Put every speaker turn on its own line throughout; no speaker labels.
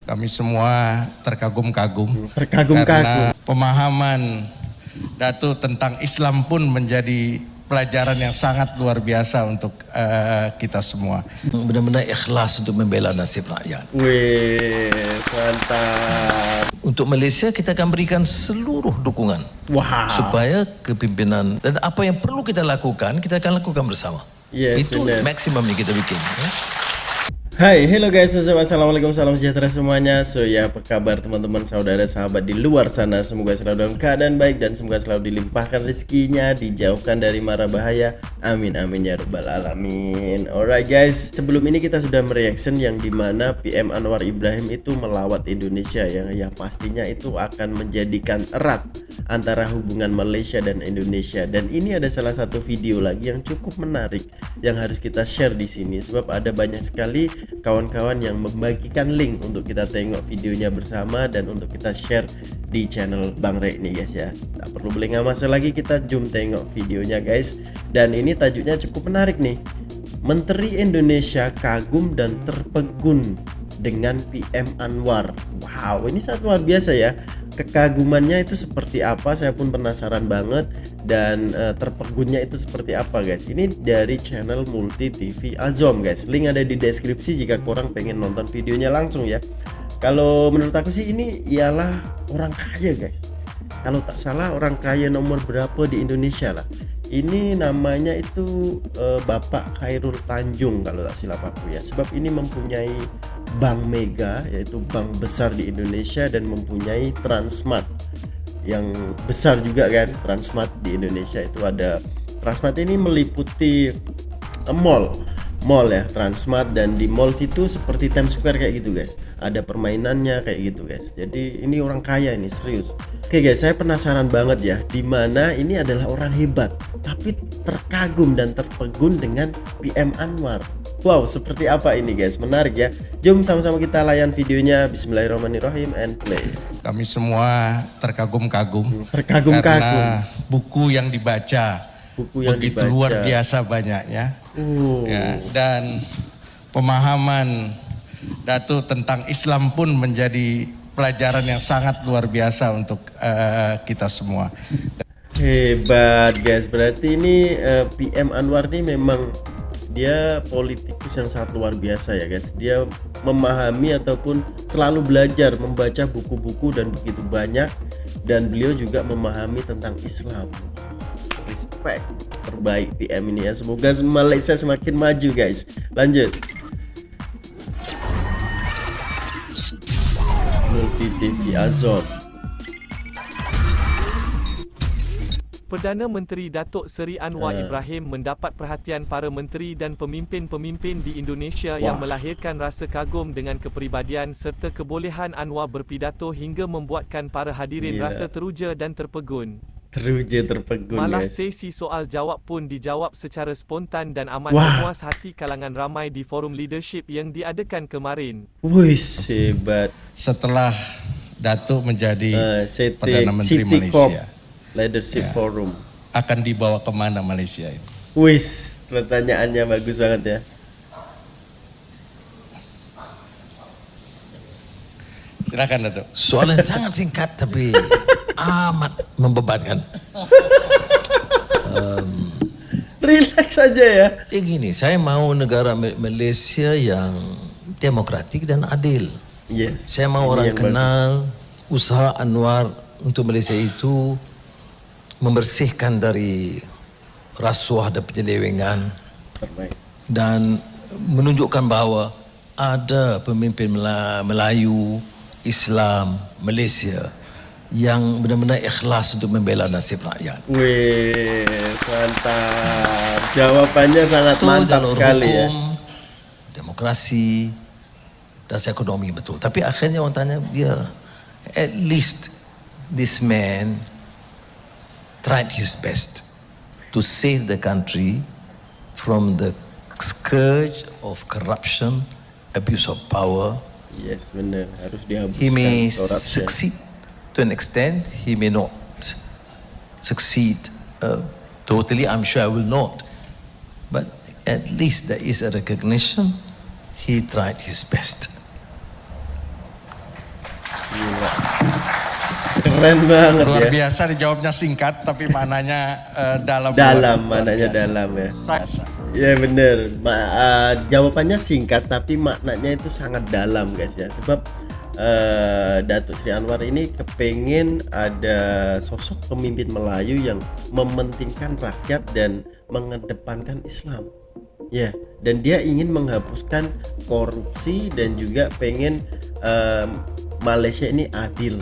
Kami semua terkagum-kagum.
Terkagum-kagum.
Karena pemahaman Datuk tentang Islam pun menjadi pelajaran yang sangat luar biasa untuk kita semua.
Benar-benar ikhlas untuk membela nasib rakyat.
Wih, mantap.
Untuk Malaysia kita akan berikan seluruh dukungan.
Wow.
Supaya kepimpinan dan apa yang perlu kita lakukan, kita akan lakukan bersama.
Yes,
itu
benar.
maksimum yang kita bikin. Ya?
Hai, hello guys, assalamualaikum, salam sejahtera semuanya. So ya, apa kabar teman-teman, saudara, sahabat di luar sana? Semoga selalu dalam keadaan baik dan semoga selalu dilimpahkan rezekinya, dijauhkan dari mara bahaya. Amin amin ya rabbal alamin. Alright guys, sebelum ini kita sudah mereaction yang dimana PM Anwar Ibrahim itu melawat Indonesia yang pastinya itu akan menjadikan erat antara hubungan Malaysia dan Indonesia. Dan ini ada salah satu video lagi yang cukup menarik yang harus kita share di sini sebab ada banyak sekali kawan-kawan yang membagikan link untuk kita tengok videonya bersama dan untuk kita share di channel Bang Rek nih guys ya. Tak perlu berlengah masa lagi, kita jom tengok videonya guys. Dan ini tajuknya cukup menarik nih. Menteri Indonesia kagum dan terpegun dengan PM Anwar. Wow, ini sangat luar biasa ya. Kekagumannya itu seperti apa, saya pun penasaran banget. Dan terpegunnya itu seperti apa guys. Ini dari channel Multi TV Azom guys. Link ada di deskripsi jika korang pengen nonton videonya langsung ya. Kalau menurut aku sih ini ialah orang kaya guys. Kalau tak salah orang kaya nomor berapa di Indonesia lah. Ini namanya itu Bapak Khairul Tanjung kalau tak silap aku ya. Sebab ini mempunyai bank mega, yaitu bank besar di Indonesia, dan mempunyai Transmart yang besar juga kan. Transmart di Indonesia itu ada. Transmart ini meliputi mall ya, Transmart, dan di mall situ seperti Times Square kayak gitu guys. Ada permainannya kayak gitu guys. Jadi ini orang kaya ini, serius. Oke guys, saya penasaran banget ya, dimana ini adalah orang hebat tapi terkagum dan terpegun dengan PM Anwar. Wow, seperti apa ini guys? Menarik ya. Jom sama-sama kita layan videonya. Bismillahirrahmanirrahim and play.
Kami semua terkagum-kagum.
Terkagum-kagum.
Karena buku yang dibaca begitu luar biasa banyaknya. Ya, dan pemahaman Datuk tentang Islam pun menjadi pelajaran yang sangat luar biasa untuk kita semua.
Hebat guys, berarti ini PM Anwar ini memang dia politikus yang sangat luar biasa ya guys. Dia memahami ataupun selalu belajar membaca buku-buku dan begitu banyak, dan beliau juga memahami tentang Islam. Respect, terbaik PM ini ya. Semoga Malaysia semakin maju guys. Lanjut. Multi TV Azom.
Perdana Menteri Datuk Seri Anwar Ibrahim mendapat perhatian para menteri dan pemimpin-pemimpin di Indonesia yang melahirkan rasa kagum dengan kepribadian serta kebolehan Anwar berpidato hingga membuatkan para hadirin rasa teruja dan terpegun.
Terpegun
Malah
guys.
sesi soal jawab pun dijawab secara spontan dan amat memuas hati kalangan ramai di forum leadership yang diadakan kemarin.
Wih, hebat.
Setelah Datuk menjadi Perdana Menteri Malaysia,
Leadership Forum,
akan dibawa kemana Malaysia ini?
Wis, pertanyaannya bagus banget ya.
Silakan Datuk.
Soalan sangat singkat tapi amat membebankan.
Relax saja ya.
Jadi gini, saya mau negara Malaysia yang demokratik dan adil.
Yes.
Saya mau orang kenal usaha Anwar untuk Malaysia itu membersihkan dari rasuah dan penyelewengan.
Terbaik.
Dan menunjukkan bahawa ada pemimpin Melayu, Islam, Malaysia yang benar-benar ikhlas untuk membela nasib rakyat.
Wih, mantap. Jawabannya sangat mantap sekali ya.
Demokrasi, dan ekonomi betul. Tapi akhirnya orang tanya dia, at least this man tried his best to save the country from the scourge of corruption, abuse of power.
Yes, benar. Harus dihapuskan.
He may
corruption.
succeed to an extent, he may not succeed totally. I'm sure I will not. But at least there is a recognition he tried his best.
Keren banget
Luar
ya.
biasa, dijawabnya singkat tapi maknanya dalam.
Maknanya
biasa.
dalam ya.
Biasa.
Ya bener, jawabannya singkat tapi maknanya itu sangat dalam guys ya. Sebab Datuk Sri Anwar ini kepengen ada sosok pemimpin Melayu yang mementingkan rakyat dan mengedepankan Islam. Ya, dan dia ingin menghapuskan korupsi dan juga pengen Malaysia ini adil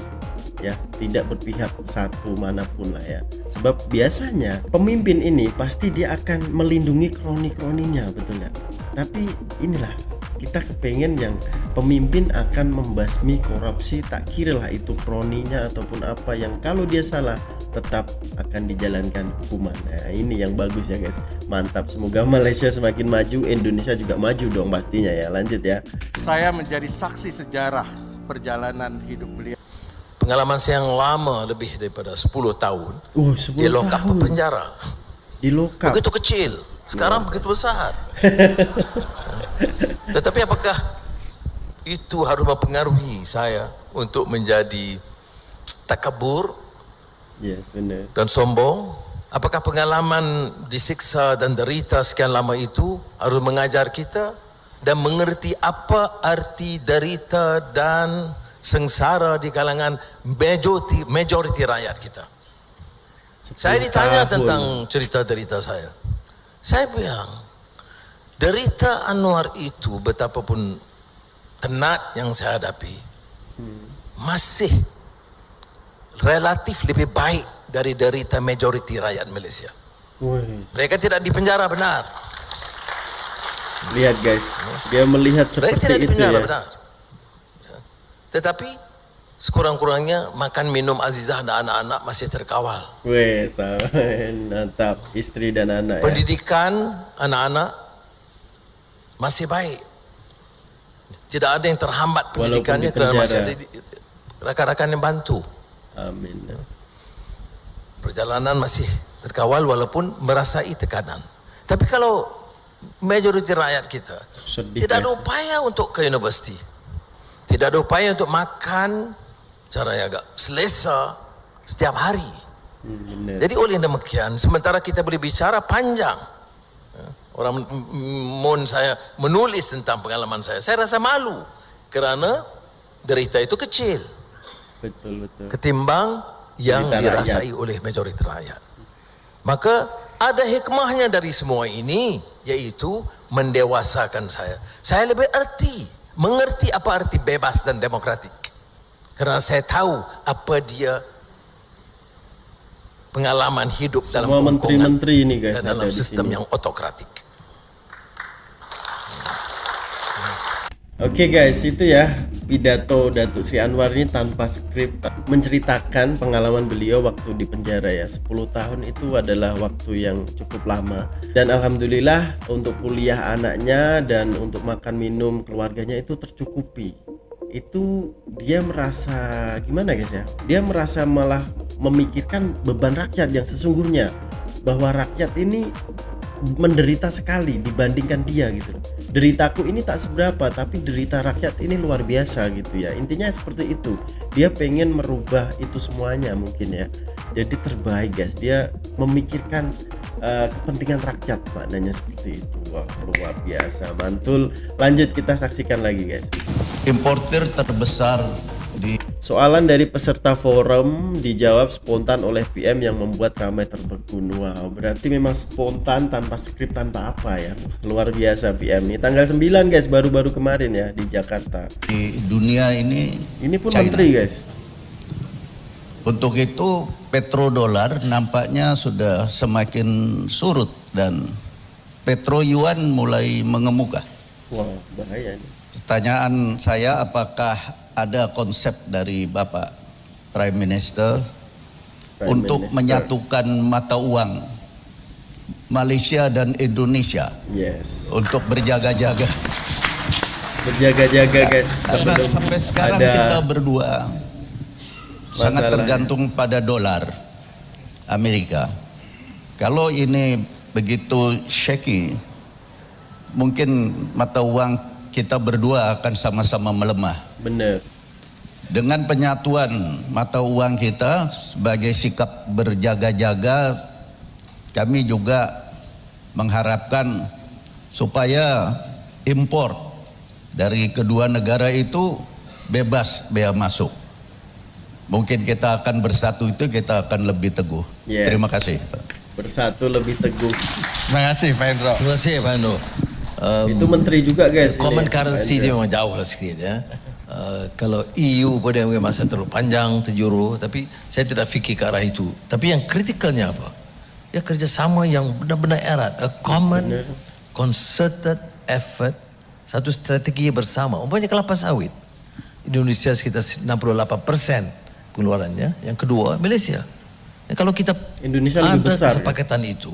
ya, tidak berpihak satu manapun lah ya. Sebab biasanya pemimpin ini pasti dia akan melindungi kroni-kroninya, betul ya. Tapi inilah kita kepengen yang pemimpin akan membasmi korupsi, tak kira lah itu kroninya ataupun apa, yang kalau dia salah tetap akan dijalankan hukuman. Nah, ini yang bagus ya guys. Mantap, semoga Malaysia semakin maju, Indonesia juga maju dong pastinya ya. Lanjut ya.
Saya menjadi saksi sejarah perjalanan hidup beliau.
Pengalaman saya yang lama, lebih daripada 10 tahun.
10
Di lokap
tahun.
penjara.
Di lokap.
Begitu kecil, sekarang begitu besar. Tetapi apakah itu harus mempengaruhi saya untuk menjadi takabur
Yes, benar.
dan sombong? Apakah pengalaman disiksa dan derita sekian lama itu harus mengajar kita dan mengerti apa arti derita dan sengsara di kalangan majoriti rakyat kita? Saya ditanya tentang cerita derita saya. Saya bilang, derita Anwar itu betapapun tenat yang saya hadapi, masih relatif lebih baik dari derita majoriti rakyat Malaysia.
Wih,
Mereka tidak dipenjara benar.
lihat guys, dia melihat
Mereka
seperti
tidak
itu
dipenjara
ya.
benar. Ya. Tetapi sekurang-kurangnya makan minum Azizah dan anak-anak masih terkawal.
Weh, mantap, istri dan anak ya.
Pendidikan anak-anak masih baik. Tidak ada yang terhambat
Walaupun
pendidikannya
di
kerana masih
penjara.
ada rakan-rakan yang bantu.
Amin.
Perjalanan masih terkawal walaupun merasai tekanan. Tapi kalau majoriti rakyat kita
Sedih,
tidak ada
guys.
upaya untuk ke universiti, tidak ada upaya untuk makan cara yang agak selesa setiap hari.
Benar.
Jadi oleh demikian, sementara kita boleh bicara panjang, orang mohon saya menulis tentang pengalaman saya rasa malu kerana derita itu kecil
Betul.
ketimbang yang
Derita
dirasai oleh majoriti rakyat. Maka ada hikmahnya dari semua ini, yaitu mendewasakan saya. Saya lebih mengerti apa arti bebas dan demokratik. Kerana saya tahu apa dia pengalaman hidup dalam
Semua
kongkongan
menteri-menteri ini guys
dan dalam
ada di
sistem
sini.
yang otokratik.
Oke guys, itu ya pidato Datuk Sri Anwar ini tanpa skrip, menceritakan pengalaman beliau waktu di penjara ya. 10 tahun itu adalah waktu yang cukup lama. Dan alhamdulillah untuk kuliah anaknya dan untuk makan minum keluarganya itu tercukupi. Itu dia merasa gimana guys ya? Dia merasa malah memikirkan beban rakyat yang sesungguhnya, bahwa rakyat ini menderita sekali dibandingkan dia gitu. Deritaku ini tak seberapa, tapi derita rakyat ini luar biasa gitu ya. Intinya seperti itu. Dia pengen merubah itu semuanya mungkin ya. Jadi terbaik guys. Dia memikirkan kepentingan rakyat, maknanya seperti itu. Wah, luar biasa, mantul. Lanjut kita saksikan lagi guys.
Importer terbesar di
Soalan dari peserta forum dijawab spontan oleh PM yang membuat ramai terbekun. Wow, berarti memang spontan, tanpa skrip, tanpa apa ya. Luar biasa PM nih. Tanggal 9 guys, baru-baru kemarin ya di Jakarta.
dunia ini.
Ini pun
China.
menteri guys.
Untuk itu petrodolar nampaknya sudah semakin surut dan petro yuan mulai mengemuka.
Wow, bahaya nih.
Pertanyaan saya, apakah ada konsep dari Bapak Prime Minister untuk menyatukan mata uang Malaysia dan Indonesia
Yes.
untuk berjaga-jaga?
Berjaga-jaga guys.
Karena
Sebelum
sampai sekarang
ada
kita berdua sangat
masalah.
tergantung pada dolar Amerika. Kalau ini begitu shaky, mungkin mata uang kita berdua akan sama-sama melemah.
Bener.
dengan penyatuan mata uang kita sebagai sikap berjaga-jaga, kami juga mengharapkan supaya impor dari kedua negara itu bebas bea masuk. Mungkin kita akan bersatu, itu kita akan lebih teguh.
Yes.
Terima kasih.
Bersatu lebih teguh.
Terima kasih Pak Hendro.
Terima kasih Pak Hendro.
Itu menteri juga guys.
Common
ini,
currency
Pak
dia
Hendro.
memang jauh lah sikit ya. Kalau EU pun dia mungkin masa terlalu panjang, terjuru. Tapi saya tidak fikir ke arah itu. Tapi yang kritikalnya apa? Ya kerjasama yang benar-benar erat. A common concerted effort. Satu strategi bersama. Umpamanya kelapa sawit. Indonesia sekitar 68% pengeluarannya. Yang kedua Malaysia. Kalau kita
Indonesia lebih besar,
kesepakatan itu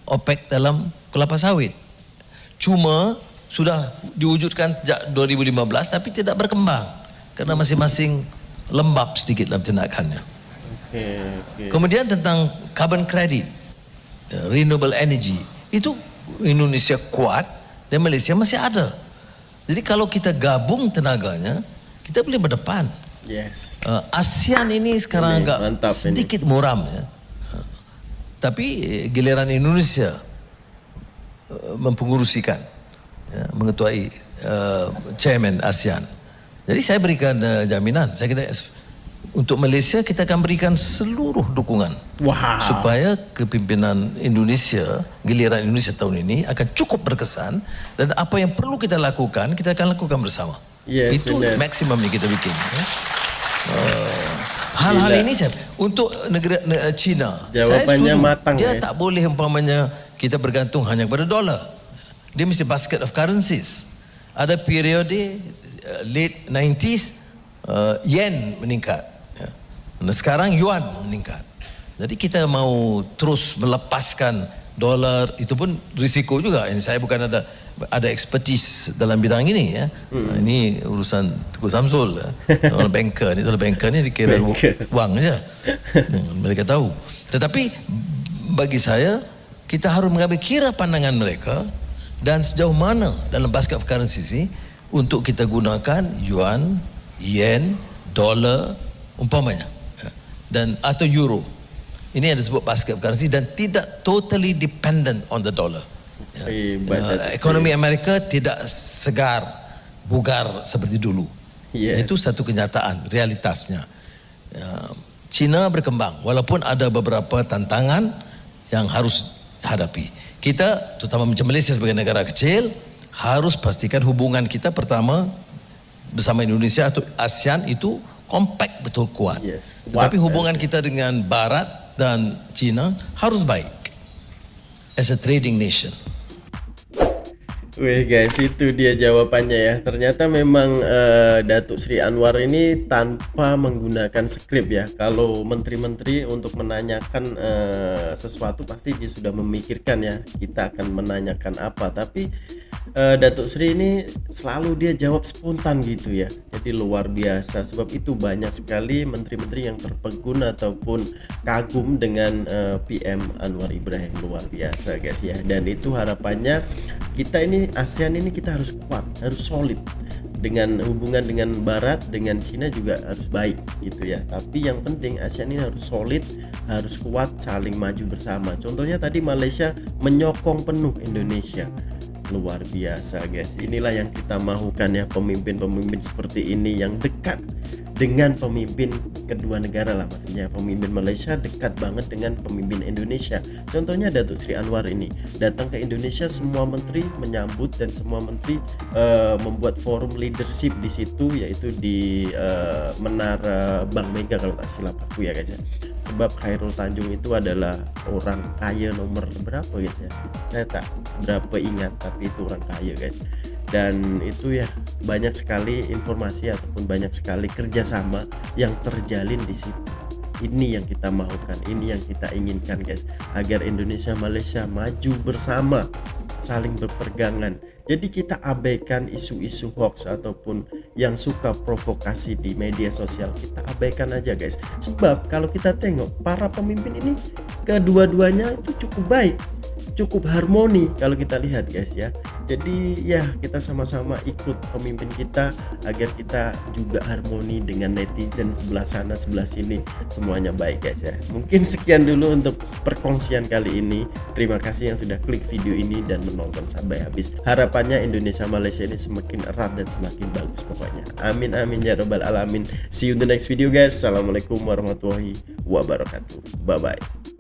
OPEC dalam kelapa sawit. Cuma sudah diwujudkan sejak 2015 tapi tidak berkembang karena masing-masing lembab sedikit dalam tindakannya.
Okay.
Kemudian tentang carbon credit, renewable energy, itu Indonesia kuat dan Malaysia masih ada. Jadi kalau kita gabung tenaganya, kita boleh berdepan.
Yes.
ASEAN ini sekarang agak
mantap
sedikit muram ya. Tapi giliran Indonesia mempengurusikan, ya, mengetuai chairman ASEAN. Jadi saya berikan jaminan, saya kata untuk Malaysia kita akan berikan seluruh dukungan supaya kepimpinan Indonesia, giliran Indonesia tahun ini akan cukup berkesan dan apa yang perlu kita lakukan kita akan lakukan bersama.
Yes,
itu
benar.
maksimum yang kita bikin. Ya. Hal-hal ini saya untuk negara China,
Jawabannya
saya setuju.
matang,
Dia
ya.
tak boleh umpamanya kita bergantung hanya kepada dolar. Dia mesti basket of currencies. Ada periode late 90s yen meningkat. Ya. Dan sekarang yuan meningkat. Jadi kita mau terus melepaskan dolar, itu pun risiko juga. Ini saya bukan ada expertise dalam bidang ini ya. Ini urusan Tuku Samsul ya. Orang banker ni dikira wang saja. Mereka tahu. Tetapi bagi saya kita harus mengambil kira pandangan mereka dan sejauh mana dalam basket of currency ini untuk kita gunakan yuan, yen, dolar umpamanya ya. Dan atau euro. Ini yang disebut basket of currency dan tidak totally dependent on the dollar. Ya. Ekonomi Amerika tidak segar, bugar seperti dulu.
Yes.
Itu satu kenyataan, realitasnya. Ya, China berkembang walaupun ada beberapa tantangan yang harus hadapi. Kita, terutama macam Malaysia sebagai negara kecil, harus pastikan hubungan kita pertama bersama Indonesia atau ASEAN itu kompak betul kuat.
Yes,
Tetapi hubungan kita dengan Barat dan China harus baik as a trading nation.
Wih guys, itu dia jawabannya ya. Ternyata memang Datuk Sri Anwar ini tanpa menggunakan skrip ya. Kalau menteri-menteri untuk menanyakan sesuatu pasti dia sudah memikirkan ya. Kita akan menanyakan apa. Tapi Datuk Sri ini selalu dia jawab spontan gitu ya. Jadi luar biasa. Sebab itu banyak sekali menteri-menteri yang terpegun ataupun kagum dengan PM Anwar Ibrahim. Luar biasa guys ya. Dan itu harapannya kita ini ASEAN ini kita harus kuat, harus solid dengan hubungan dengan Barat, dengan Cina juga harus baik gitu ya. Tapi yang penting ASEAN ini harus solid, harus kuat, saling maju bersama. Contohnya tadi Malaysia menyokong penuh Indonesia. Luar biasa guys. Inilah yang kita mahukan ya, pemimpin-pemimpin seperti ini yang dekat dengan pemimpin kedua negara lah, maksudnya pemimpin Malaysia dekat banget dengan pemimpin Indonesia. Contohnya Datuk Sri Anwar ini datang ke Indonesia, semua menteri menyambut dan semua menteri membuat forum leadership di situ, yaitu di Menara Bank Mega kalau tak silap aku ya guys ya. Sebab Khairul Tanjung itu adalah orang kaya nomor berapa guys ya, saya tak berapa ingat, tapi itu orang kaya guys. Dan itu ya banyak sekali informasi ataupun banyak sekali kerjasama yang terjalin di situ. Ini yang kita mahukan, ini yang kita inginkan guys, agar Indonesia Malaysia maju bersama, saling berpegangan. Jadi kita abaikan isu-isu hoax ataupun yang suka provokasi di media sosial, kita abaikan aja guys. Sebab kalau kita tengok para pemimpin ini kedua-duanya itu cukup baik. cukup harmoni kalau kita lihat guys ya. Jadi ya kita sama-sama ikut pemimpin kita agar kita juga harmoni dengan netizen sebelah sana sebelah sini, semuanya baik guys ya. Mungkin sekian dulu untuk perkongsian kali ini. Terima kasih yang sudah klik video ini dan menonton sampai habis. Harapannya Indonesia Malaysia ini semakin erat dan semakin bagus pokoknya. Amin amin ya robbal alamin. See you in the next video guys. Assalamualaikum warahmatullahi wabarakatuh. Bye bye.